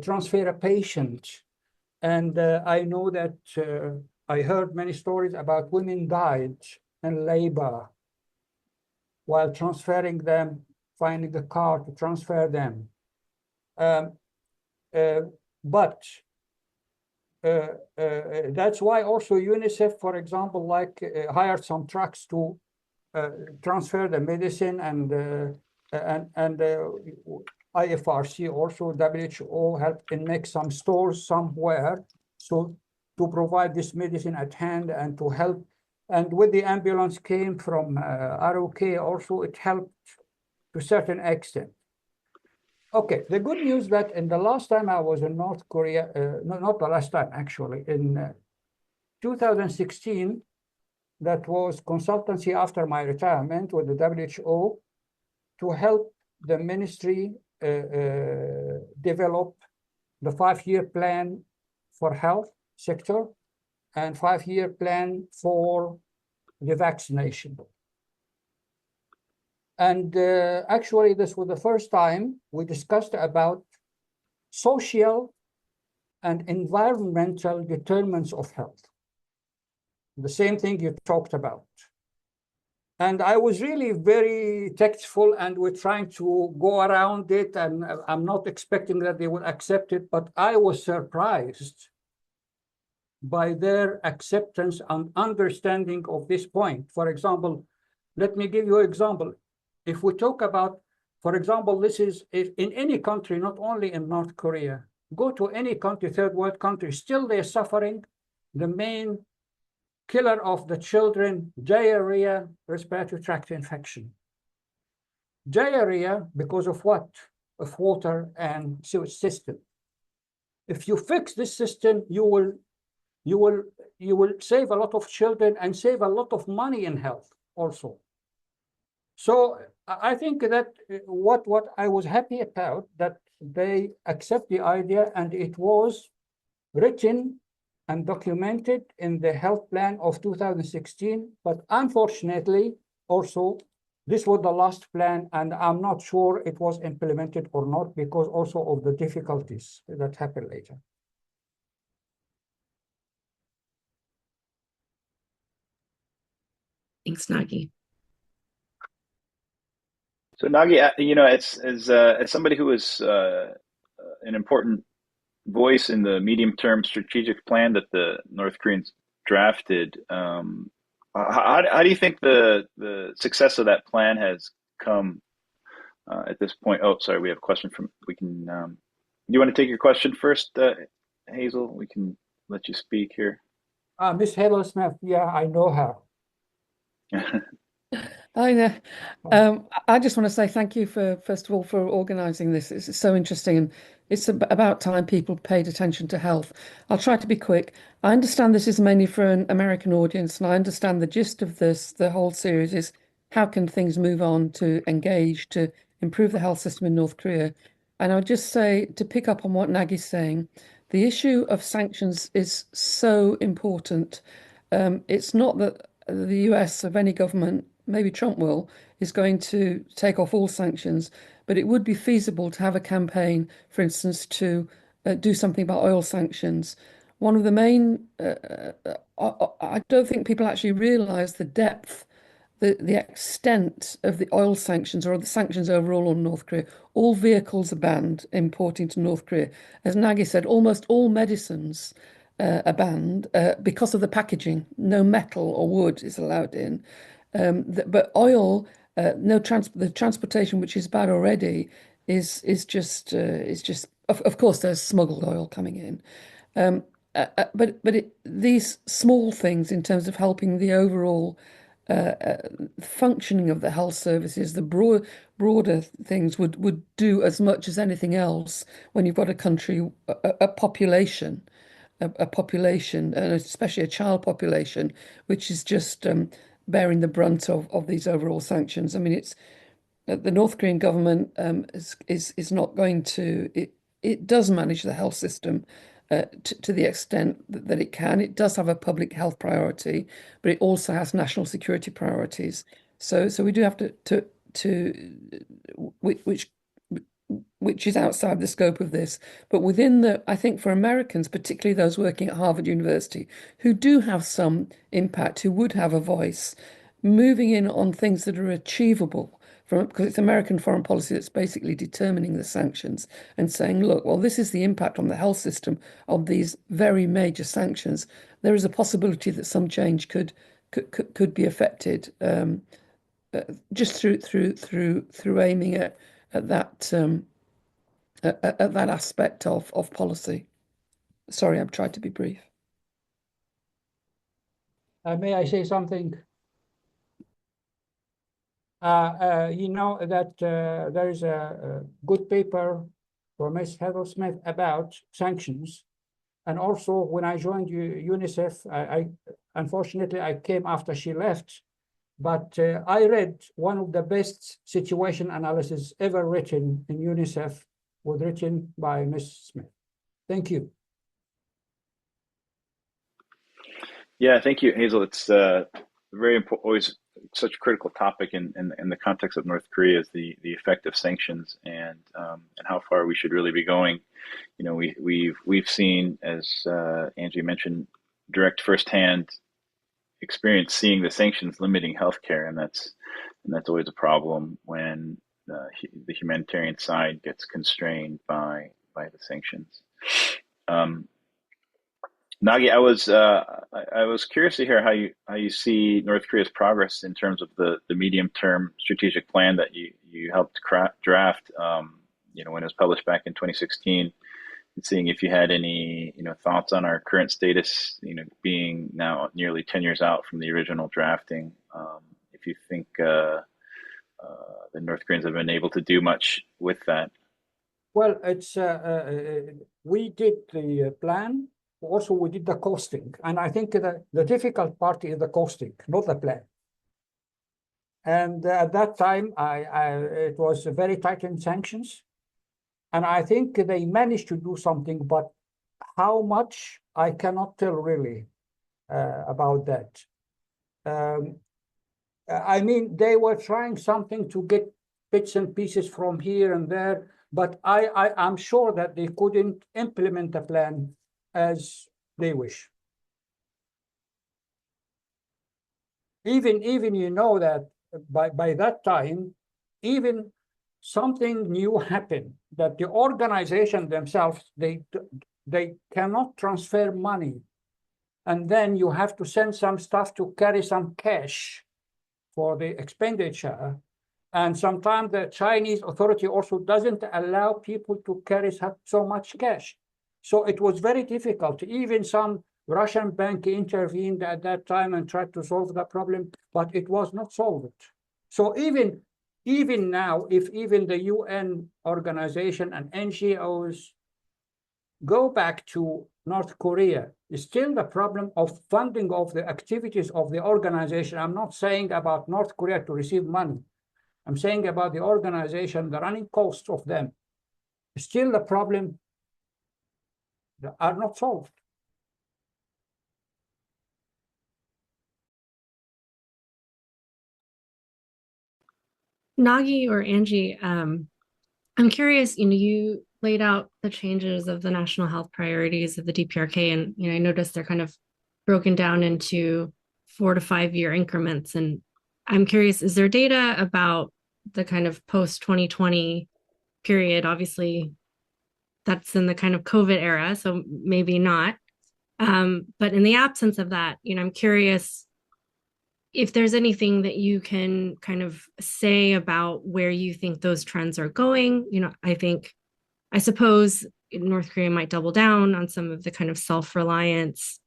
transfer a patient. And I know that I heard many stories about women died in labor while transferring them, finding the car to transfer them. But that's why also UNICEF, for example, hired some trucks to transfer the medicine, and IFRC also, WHO helped in make some stores somewhere, so to provide this medicine at hand and to help. And when the ambulance came from ROK also, it helped to a certain extent. Okay, the good news that in the last time I was in North Korea, not the last time actually, in 2016, that was consultancy after my retirement with the WHO to help the ministry develop the 5-year plan for health sector and 5-year plan for the vaccination. And actually, this was the first time we discussed about social and environmental determinants of health. The same thing you talked about. And I was really very tactful, and we're trying to go around it, and I'm not expecting that they will accept it, but I was surprised by their acceptance and understanding of this point. For example, let me give you an example. If we talk about, for example, this is if in any country, not only in North Korea, go to any country, third world country, still they're suffering the main killer of the children, diarrhea, respiratory tract infection. Diarrhea because of what? Of water and sewage system. If you fix this system, you will save a lot of children and save a lot of money in health also. So I think that what I was happy about, that they accept the idea, and it was written and documented in the health plan of 2016, but unfortunately also this was the last plan, and I'm not sure it was implemented or not because also of the difficulties that happened later. Thanks, Nagi. So Nagi, as somebody who is an important voice in the medium-term strategic plan that the North Koreans drafted, how do you think the success of that plan has come at this point? Oh, sorry, we have a question from. We can. You want to take your question first, Hazel? We can let you speak here. Miss Hazel Smith, yeah, I know her. Hi there. I just want to say thank you for, first of all, for organising this. It's so interesting, and it's about time people paid attention to health. I'll try to be quick. I understand this is mainly for an American audience, and I understand the gist of this. The whole series is how can things move on to engage, to improve the health system in North Korea. And I would just say, to pick up on what Nagi's saying, the issue of sanctions is so important. It's not that the US of any government, maybe Trump will, is going to take off all sanctions, but it would be feasible to have a campaign, for instance, to do something about oil sanctions. One of the main, I don't think people actually realize the depth, the extent of the oil sanctions or the sanctions overall on North Korea. All vehicles are banned importing to North Korea. As Nagy said, almost all medicines are banned because of the packaging. No metal or wood is allowed in. But oil, the transportation, which is bad already, is just of course there's smuggled oil coming in. But these small things in terms of helping the overall functioning of the health services, the broader things would do as much as anything else when you've got a country, a population, and especially a child population, which is just bearing the brunt of these overall sanctions. I mean, it's the North Korean government is not going to. It does manage the health system to the extent that it can. It does have a public health priority, but it also has national security priorities. So we do have which is outside the scope of this. But within I think for Americans, particularly those working at Harvard University, who do have some impact, who would have a voice, moving in on things that are achievable because it's American foreign policy that's basically determining the sanctions and saying, look, well, this is the impact on the health system of these very major sanctions. There is a possibility that some change could be affected just through aiming at that aspect of policy. Sorry, I've tried to be brief. May I say something? You know that there is a good paper for Ms. Heather Smith about sanctions. And also when I joined UNICEF, I unfortunately, I came after she left, but I read one of the best situation analysis ever written in UNICEF, was written by Ms. Smith. Thank you. Yeah, thank you, Hazel. It's very important, always such a critical topic in the context of North Korea is the effect of sanctions and how far we should really be going. You know, we've seen, as Angie mentioned, direct firsthand experience seeing the sanctions limiting healthcare, and that's always a problem when the humanitarian side gets constrained by the sanctions. Nagy, I was curious to hear how you see North Korea's progress in terms of the medium-term strategic plan that you helped draft. You know, when it was published back in 2016, and seeing if you had any thoughts on our current status. You know, being now nearly 10 years out from the original drafting, if you think the North Koreans have been able to do much with that. Well, it's we did the plan. Also, we did the costing, and I think the difficult part is the costing, not the plan. And at that time, it was very tight in sanctions, and I think they managed to do something, but how much I cannot tell really about that. I mean, they were trying something to get bits and pieces from here and there, but I'm sure that they couldn't implement the plan as they wish. Even you know that by that time, even something new happened, that the organization themselves, they cannot transfer money. And then you have to send some stuff to carry some cash for the expenditure. And sometimes the Chinese authority also doesn't allow people to carry so much cash. So it was very difficult. Even some Russian bank intervened at that time and tried to solve the problem, but it was not solved. So even now, if even the UN organization and NGOs go back to North Korea. It's still the problem of funding of the activities of the organization. I'm not saying about North Korea to receive money. I'm saying about the organization, the running costs of them. Still the problem that are not solved. Nagi or Angie, I'm curious, you laid out the changes of the national health priorities of the DPRK, and I noticed they're kind of broken down into 4 to 5 year increments. And I'm curious, is there data about the kind of post 2020 period? Obviously, that's in the kind of COVID era, so maybe not. But in the absence of that, I'm curious if there's anything that you can kind of say about where you think those trends are going. I suppose North Korea might double down on some of the kind of self-reliance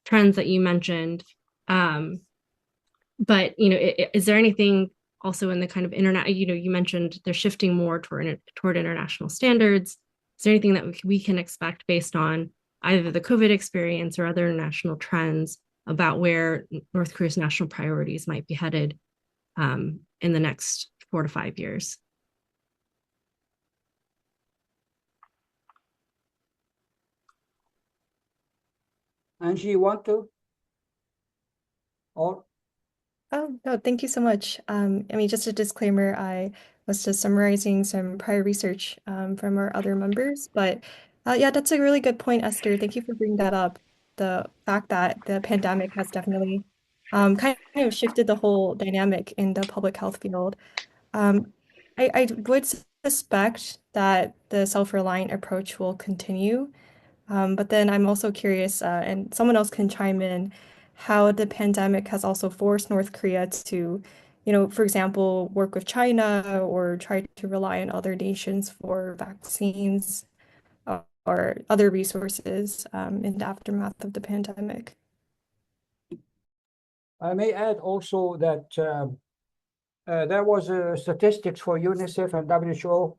trends that you mentioned. But, is there anything also in the kind of internet, you mentioned they're shifting more toward international standards. Is there anything that we can expect based on either the COVID experience or other national trends about where North Korea's national priorities might be headed in the next 4 to 5 years? Angie, you want to? Or Oh, no, thank you so much. Just a disclaimer, I was just summarizing some prior research from our other members, but yeah, that's a really good point, Esther. Thank you for bringing that up. The fact that the pandemic has definitely kind of shifted the whole dynamic in the public health field. I would suspect that the self-reliant approach will continue. But then I'm also curious, and someone else can chime in, how the pandemic has also forced North Korea to, for example, work with China or try to rely on other nations for vaccines or other resources in the aftermath of the pandemic. I may add also that there was statistics for UNICEF and WHO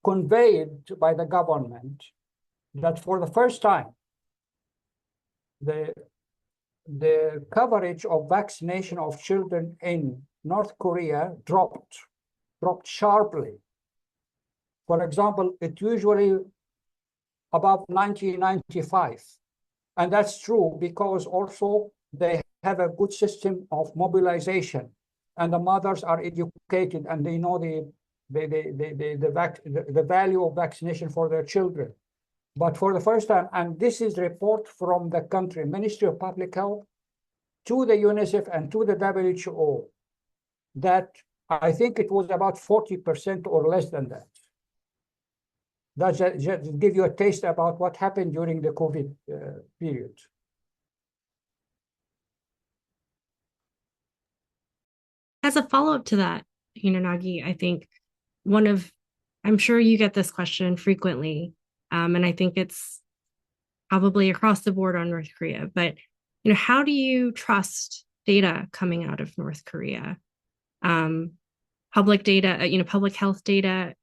conveyed by the government that for the first time, the coverage of vaccination of children in North Korea dropped sharply. For example, it usually above 95. And that's true because also they have a good system of mobilization and the mothers are educated and they know the value of vaccination for their children. But for the first time, and this is a report from the country Ministry of Public Health to the UNICEF and to the WHO, that I think it was about 40% or less than that. That just give you a taste about what happened during the COVID period. As a follow-up to that, Nagi, I think I'm sure you get this question frequently, and I think it's probably across the board on North Korea, but how do you trust data coming out of North Korea? Public data, public health data,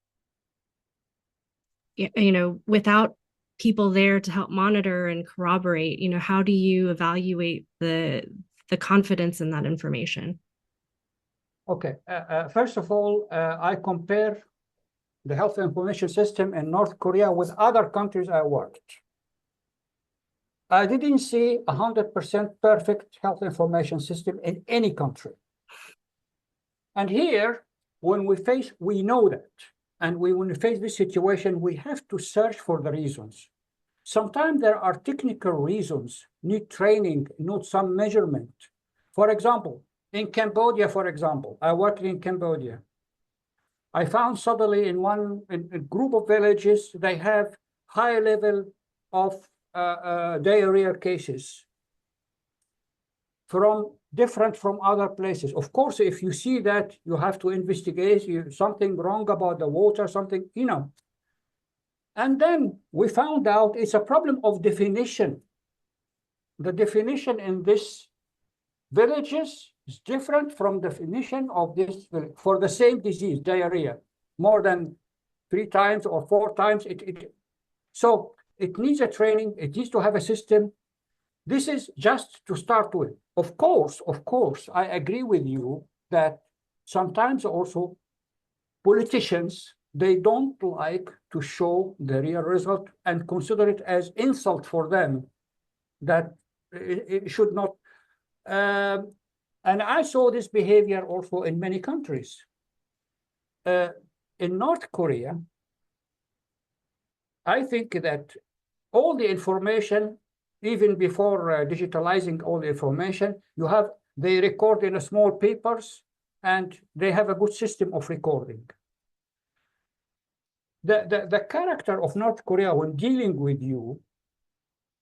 without people there to help monitor and corroborate, how do you evaluate the confidence in that information? Okay, first of all, I compare the health information system in North Korea with other countries I worked. I didn't see 100% perfect health information system in any country. And here, when we know that. And when we face this situation, we have to search for the reasons. Sometimes there are technical reasons, need training, need some measurement. For example, in Cambodia, I worked in Cambodia. I found suddenly in a group of villages, they have high level of diarrhea cases different from other places. Of course, if you see that, you have to investigate something wrong about the water, something, And then we found out it's a problem of definition. The definition in this villages is different from definition of this for the same disease, diarrhea, more than 3 times or 4 times. So it needs a training. It needs to have a system. This is just to start with. Of course, I agree with you that sometimes also politicians, they don't like to show the real result and consider it as insult for them that it should not. And I saw this behavior also in many countries. In North Korea, I think that all the information, even before digitalizing all the information, they record in small papers, and they have a good system of recording. The character of North Korea when dealing with you,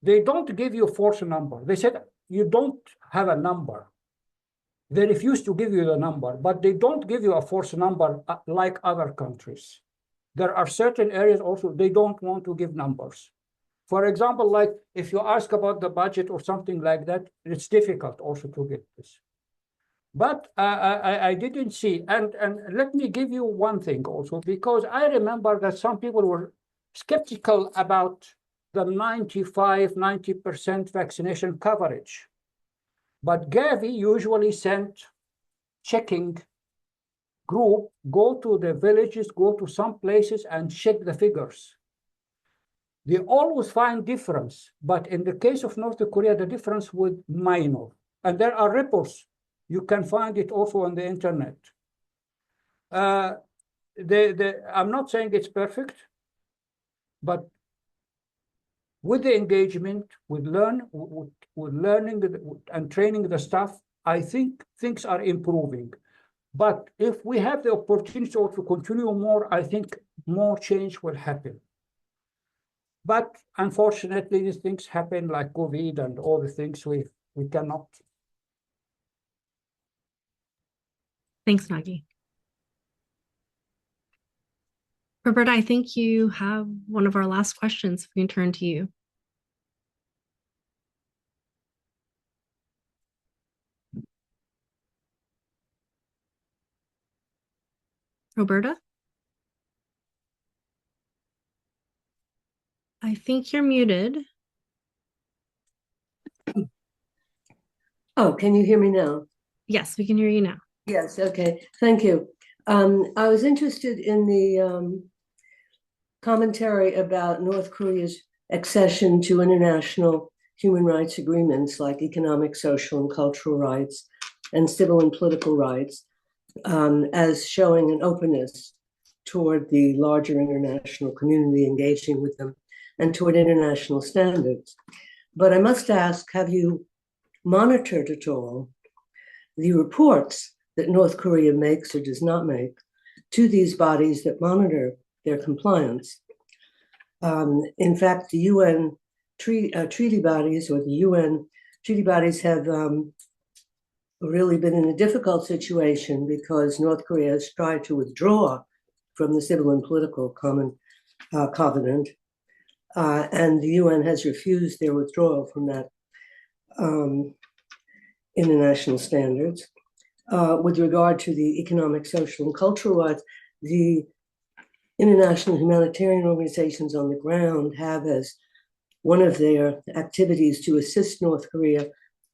they don't give you a false number. They said, you don't have a number. They refuse to give you the number, but they don't give you a false number like other countries. There are certain areas also they don't want to give numbers. For example, like if you ask about the budget or something like that, it's difficult also to get this. But I didn't see, and let me give you one thing also, because I remember that some people were skeptical about the 95–90% vaccination coverage. But Gavi usually sent checking group, go to the villages, go to some places and check the figures. They always find difference, but in the case of North Korea, the difference was minor. And there are reports. You can find it also on the internet. I'm not saying it's perfect, but with the engagement, with learning and training the staff, I think things are improving. But if we have the opportunity to continue more, I think more change will happen. But unfortunately, these things happen like COVID and all the things we cannot. Thanks, Nagi. Roberta, I think you have one of our last questions. We can turn to you. Roberta? I think you're muted. Oh, can you hear me now? Yes, we can hear you now. Yes, okay, thank you. I was interested in the commentary about North Korea's accession to international human rights agreements like economic, social, and cultural rights, and civil and political rights, as showing an openness toward the larger international community engaging with them and toward international standards. But I must ask, have you monitored at all the reports that North Korea makes or does not make to these bodies that monitor their compliance? In fact, the UN treaty bodies or the UN treaty bodies have really been in a difficult situation because North Korea has tried to withdraw from the civil and political covenant, and the UN has refused their withdrawal from that international standards. With regard to the economic, social, and cultural rights, the international humanitarian organizations on the ground have as one of their activities to assist North Korea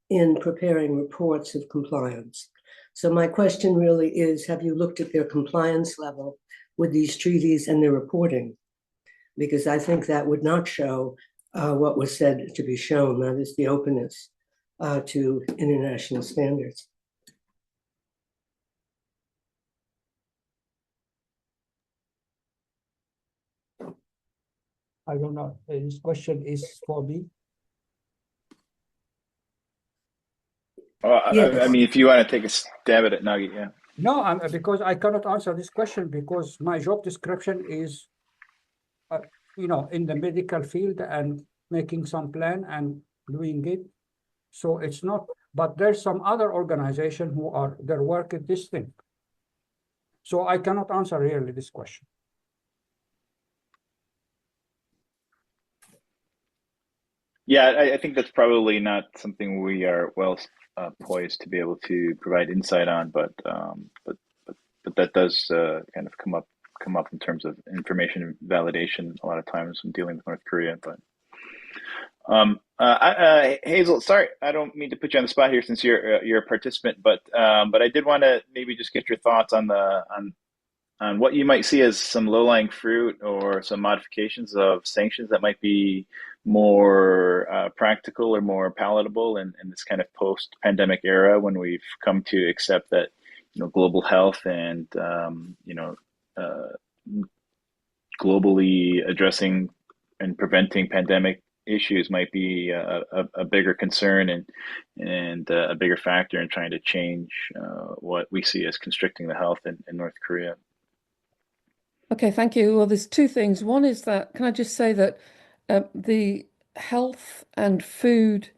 in preparing reports of compliance. So my question really is, have you looked at their compliance level with these treaties and their reporting? Because I think that would not show what was said to be shown, that is the openness to international standards. I don't know. This question is for me. Yes. I mean, if you want to take a stab at it, Nagi, yeah. No, because I cannot answer this question because my job description is, in the medical field and making some plan and doing it. So it's not, but there's some other organization who are, their work at this thing. So I cannot answer really this question. Yeah, I think that's probably not something we are well poised to be able to provide insight on, but that does kind of come up come up in terms of information validation a lot of times when dealing with North Korea. But Hazel, sorry, I don't mean to put you on the spot here since you're a participant, but I did want to maybe just get your thoughts on what you might see as some low-lying fruit or some modifications of sanctions that might be more practical or more palatable in this kind of post-pandemic era when we've come to accept that global health and uh, globally addressing and preventing pandemic issues might be a bigger concern and a bigger factor in trying to change what we see as constricting the health in North Korea. Okay, thank you. Well, there's two things. One is that, can I just say that the health and food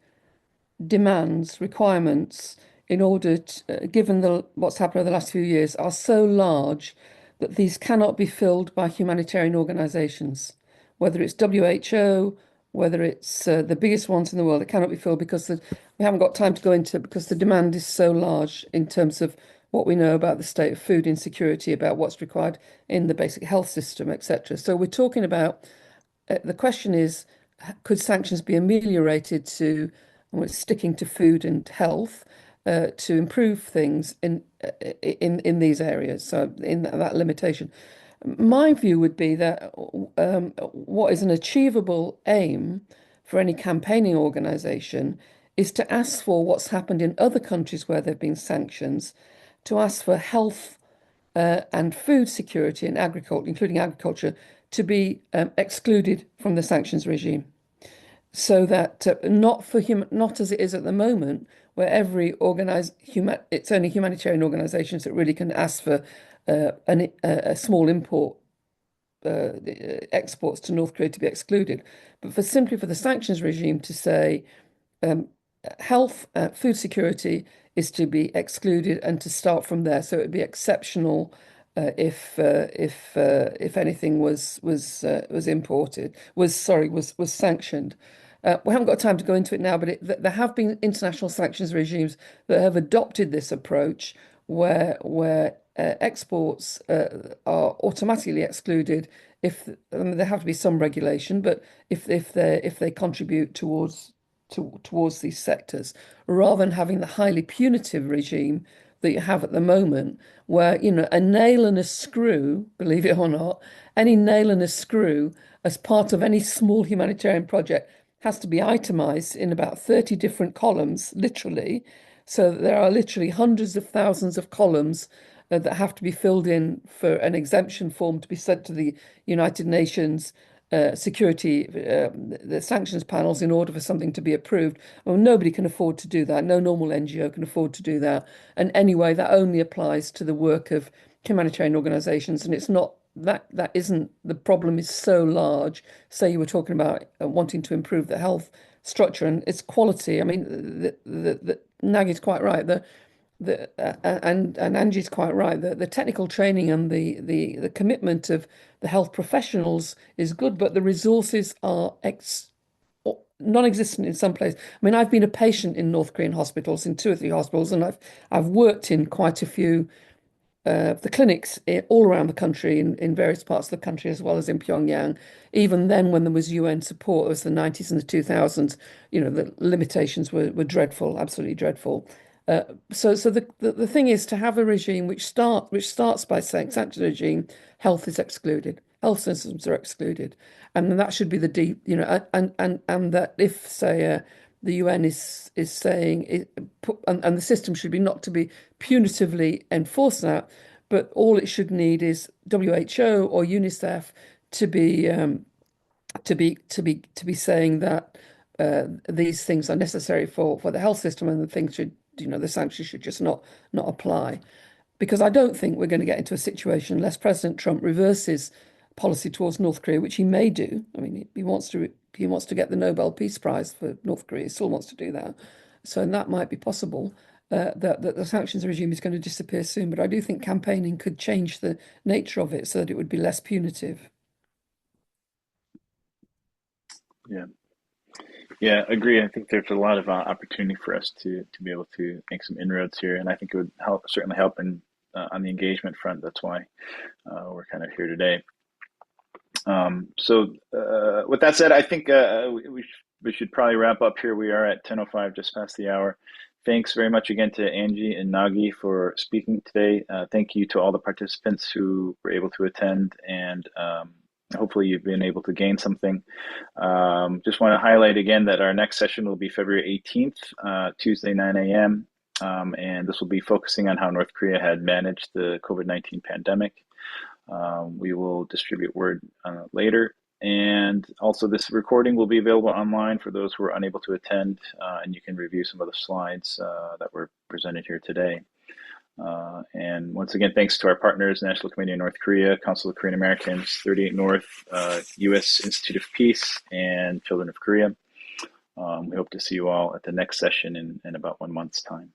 demands, requirements, in order to, given what's happened over the last few years, are so large that these cannot be filled by humanitarian organizations, whether it's WHO, whether it's the biggest ones in the world. It cannot be filled because we haven't got time to go into it, because the demand is so large in terms of what we know about the state of food insecurity, about what's required in the basic health system, etc. So we're talking about, the question is, could sanctions be ameliorated to, and it's sticking to food and health, to improve things in these areas, so in that limitation. My view would be that what is an achievable aim for any campaigning organization is to ask for what's happened in other countries where there have been sanctions, to ask for health and food security and agriculture, including agriculture, to be excluded from the sanctions regime, so that not as it is at the moment, where it's only humanitarian organisations that really can ask for a small import exports to North Korea to be excluded, but simply for the sanctions regime to say health, food security is to be excluded, and to start from there. So it would be exceptional if anything was imported, was sanctioned. We haven't got time to go into it now, but there have been international sanctions regimes that have adopted this approach, where exports are automatically excluded if, I mean, there have to be some regulation, but if they contribute towards these sectors, rather than having the highly punitive regime that you have at the moment, where a nail and a screw, believe it or not, any nail and a screw as part of any small humanitarian project has to be itemized in about 30 different columns, literally. So there are literally hundreds of thousands of columns that have to be filled in for an exemption form to be sent to the United Nations security, the sanctions panels, in order for something to be approved. Well, nobody can afford to do that. No normal NGO can afford to do that. And anyway, that only applies to the work of humanitarian organizations. And it's not that isn't, the problem is so large. Say you were talking about wanting to improve the health structure and its quality. I mean, the Nagi's quite right. And Angie's quite right. The technical training and the commitment of the health professionals is good, but the resources are non-existent in some places. I mean, I've been a patient in North Korean hospitals, in 2 or 3 hospitals, and I've worked in quite a few the clinics all around the country, in various parts of the country, as well as in Pyongyang. Even then, when there was UN support, it was the 90s and the 2000s, the limitations were dreadful, absolutely dreadful. So the thing is to have a regime which starts by saying, sanctions regime, health is excluded, health systems are excluded, and then that should be the deep, and that if, say, the UN is saying and the system should be not to be punitively enforced that, but all it should need is WHO or UNICEF to be saying that these things are necessary for the health system, and the things should, the sanctions should just not apply. Because I don't think we're going to get into a situation unless President Trump reverses policy towards North Korea, which he may do. I mean, he wants to get the Nobel Peace Prize for North Korea. He still wants to do that. So that might be possible, that the sanctions regime is going to disappear soon. But I do think campaigning could change the nature of it so that it would be less punitive. Yeah, agree. I think there's a lot of opportunity for us to be able to make some inroads here, and I think it would certainly help in on the engagement front. That's why we're kind of here today. With that said, I think we should probably wrap up here. We are at 10:05, just past the hour. Thanks very much again to Angie and Nagi for speaking today. Thank you to all the participants who were able to attend, and hopefully you've been able to gain something. Just want to highlight again that our next session will be February 18th, Tuesday, 9 a.m. And this will be focusing on how North Korea had managed the COVID-19 pandemic. We will distribute word later. And also this recording will be available online for those who are unable to attend, and you can review some of the slides that were presented here today. And once again, thanks to our partners, National Committee in North Korea, Council of Korean Americans, 38 North, U.S. Institute of Peace, and Children of Korea. We hope to see you all at the next session in about 1 month's time.